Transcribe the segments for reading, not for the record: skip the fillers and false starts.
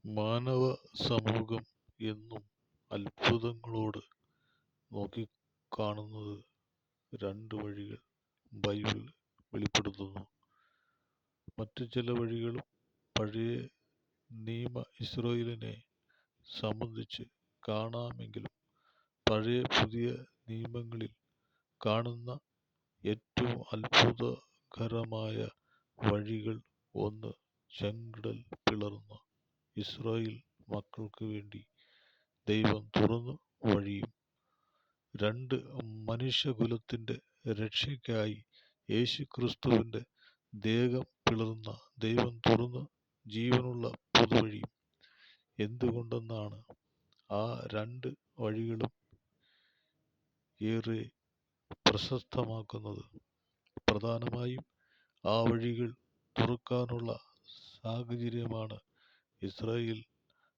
മാനവ സമൂഹം എന്നും അത്ഭുതങ്ങളോട് നോക്കിക്കാണുന്നത് രണ്ട് വഴികൾ ബൈബിൾ വെളിപ്പെടുത്തുന്നു. മറ്റു ചില വഴികളും പഴയ നിയമ ഇസ്രായേലിനെ സംബന്ധിച്ച് കാണാമെങ്കിലും പഴയ പുതിയ നിയമങ്ങളിൽ കാണുന്ന ഏറ്റവും അത്ഭുതകരമായ വഴികൾ ഒന്ന് ചെങ്കടൽ പിളർന്ന ഇസ്രായേൽ മക്കൾക്ക് വേണ്ടി ദൈവം തുറന്ന വഴിയും, രണ്ട് മനുഷ്യകുലത്തിന്റെ രക്ഷയ്ക്കായി യേശുക്രിസ്തുവിന്റെ ദേഹം പിളർന്ന ദൈവം തുറന്ന ജീവനുള്ള പുതുവഴിയും. എന്തുകൊണ്ടെന്നാണ് ആ രണ്ട് വഴികളും ഏറെ പ്രശസ്തമാക്കുന്നത്? പ്രധാനമായും ആ വഴികൾ തുറക്കാനുള്ള സാഹചര്യമാണ് ഇസ്രായേൽ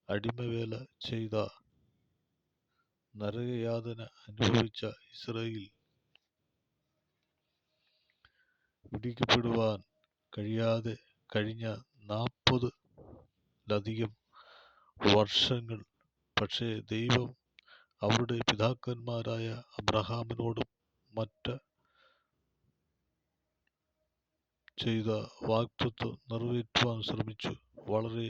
അടിമവേല ചെയ്ത, നരകയാതന അനുഭവിച്ച ഇസ്രായേൽ വിടിക്കപ്പെടുവാൻ കഴിയാതെ കഴിഞ്ഞ 40-ലധികം വർഷങ്ങൾ. പക്ഷേ ദൈവം അവരുടെ പിതാക്കന്മാരായ അബ്രഹാമിനോടും മറ്റ് ചെയ്ത വാഗ്ദത്തം നിറവേറ്റുവാൻ ശ്രമിച്ചു. വളരെ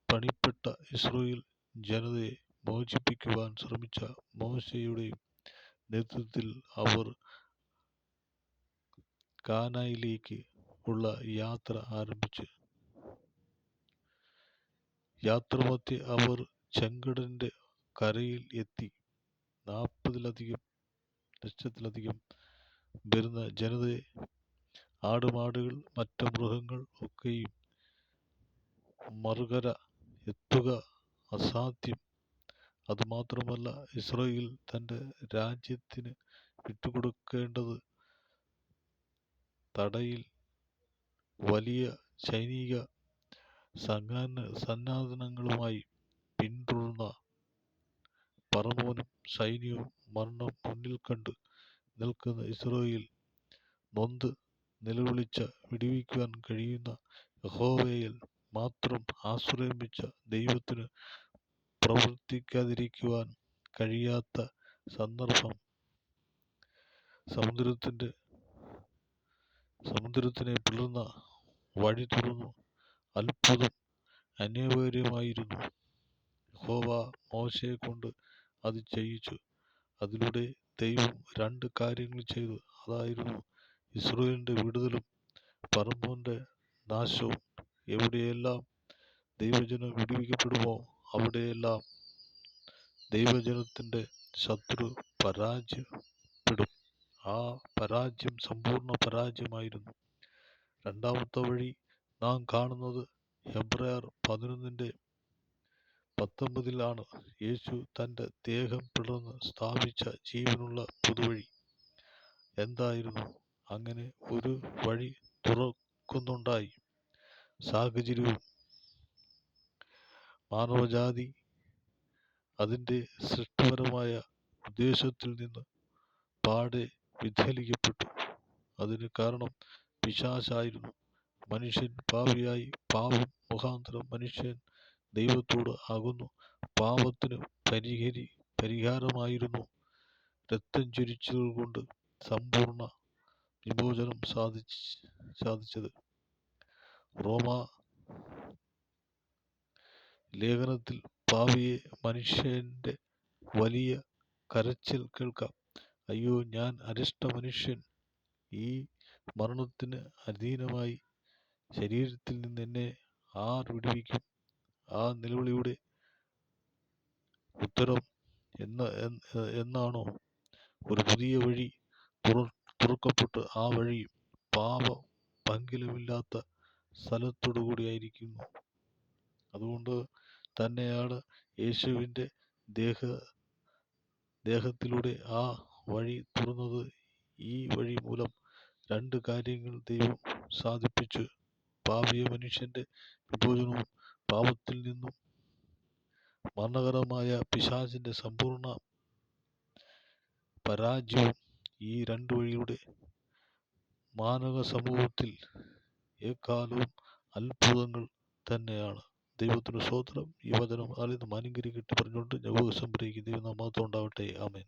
പണിപ്പെട്ട ഇസ്രായേൽ ജനതയെ മോചിപ്പിക്കുവാൻ ശ്രമിച്ച മോശയുടെ നേതൃത്വത്തിൽ അവർ കാനാനിലേക്ക് ഉള്ള യാത്ര ആരംഭിച്ചു. യാത്രാമധ്യേ അവർ ചെങ്കടലിന്റെ കരയിൽ എത്തി. 40 ലക്ഷത്തിലധികം വരുന്ന ജനതയെ, ആടുമാടുകൾ, മറ്റ് മൃഗങ്ങൾ ഒക്കെയും മറുകര എത്തുക അസാധ്യം. അതുമാത്രമല്ല, ഇസ്രായേൽ തന്റെ രാജ്യത്തിന് വിട്ടുകൊടുക്കേണ്ടത് തടയിൽ വലിയ സൈനിക സന്നാഹങ്ങളുമായി പിന്തുടർന്ന ഫറവോനും സൈന്യവും മരണം മുന്നിൽ കണ്ട് നിൽക്കുന്ന ഇസ്രായേൽ നൊന്ത് നിലവിളിച്ച വിടുവിക്കുവാൻ കഴിയുന്ന യഹോവയിൽ മാത്രം ആശ്രയം വെച്ച ദൈവത്തിന് പ്രവർത്തിക്കാതിരിക്കുവാൻ കഴിയാത്ത സന്ദർഭം. സമുദ്രത്തിനെ പിളർന്ന വഴി തുറന്നു. അത്ഭുതം അനിവാര്യമായിരുന്നു. യഹോവ മോശയെ കൊണ്ട് അത് ചെയ്യിച്ചു. അതിലൂടെ ദൈവം രണ്ട് കാര്യങ്ങൾ ചെയ്തു. അതായിരുന്നു ഇസ്രായേലിന്റെ വിടുതലും ഫറവോന്റെ നാശവും. എവിടെയെല്ലാം ദൈവജനം വിടുവിക്കപ്പെടുമോ അവിടെയെല്ലാം ദൈവജനത്തിന്റെ ശത്രു പരാജയപ്പെടും. ആ പരാജയം സമ്പൂർണ്ണ പരാജയമായിരുന്നു. രണ്ടാമത്തെ വഴി നാം കാണുന്നത് ഹെബ്രായർ 11:19 യേശു തന്റെ ദേഹം പിളർന്ന് സ്ഥാപിച്ച ജീവനുള്ള പുതുവഴി. എന്തായിരുന്നു അങ്ങനെ ഒരു വഴി തുറക്കുന്നുണ്ടായ സാഹചര്യവും? മാനവജാതി അതിന്റെ സൃഷ്ടിപരമായ ഉദ്ദേശത്തിൽ നിന്ന് പാടെ വ്യതിചലിക്കപ്പെട്ടു. അതിന് കാരണം പിശാചായിരുന്നു. മനുഷ്യൻ പാപിയായി. പാപം മുഖാന്തരം മനുഷ്യൻ ദൈവത്തോട് അകന്നു. പാപത്തിന് പരിഹാരമായിരുന്നു രക്തം ചൊരിച്ചതുകൊണ്ട് സമ്പൂർണ്ണ വിമോചനം സാധിച്ചത്. റോമാ ലേഖനത്തിൽ പാപിയെ മനുഷ്യന്റെ വലിയ കരച്ചിൽ കേൾക്കാം. അയ്യോ, ഞാൻ അരിഷ്ട മനുഷ്യൻ, ഈ മരണത്തിന് അധീനമായി ശരീരത്തിൽ നിന്ന് എന്നെ ആർ വിടുവിക്കും? ആ നിലവിളിയുടെ ഉത്തരം എന്നാണോ? ഒരു പുതിയ വഴി തുറക്കപ്പെട്ട് ആ വഴി പാപ പങ്കിലമില്ലാത്ത സ്ഥലത്തോടുകൂടി ആയിരിക്കുന്നു. അതുകൊണ്ട് തന്നെയാണ് യേശുവിന്റെ ദേഹത്തിലൂടെ ആ വഴി തുറന്നത്. ഈ വഴി മൂലം രണ്ട് കാര്യങ്ങൾ ദൈവം സാധിപ്പിച്ചു. പാപിയ മനുഷ്യന്റെ വിമോചനവും പാപത്തിൽ നിന്നും മരണകരമായ പിശാചിന്റെ സമ്പൂർണ്ണ പരാജയവും. ഈ രണ്ട് വഴിയുടെ മാനവ സമൂഹത്തിൽ എക്കാലവും അത്ഭുതങ്ങൾ തന്നെയാണ്. ദൈവത്തിന് സ്തോത്രം. ഈ വചനം ആദ്യം അനുഗ്രഹിക്കട്ടെ പറഞ്ഞുകൊണ്ട് ഞാൻ ഉപദേശം പറയിക്കും. ദൈവം നാമം ഉണ്ടാവട്ടെ. ആമേൻ.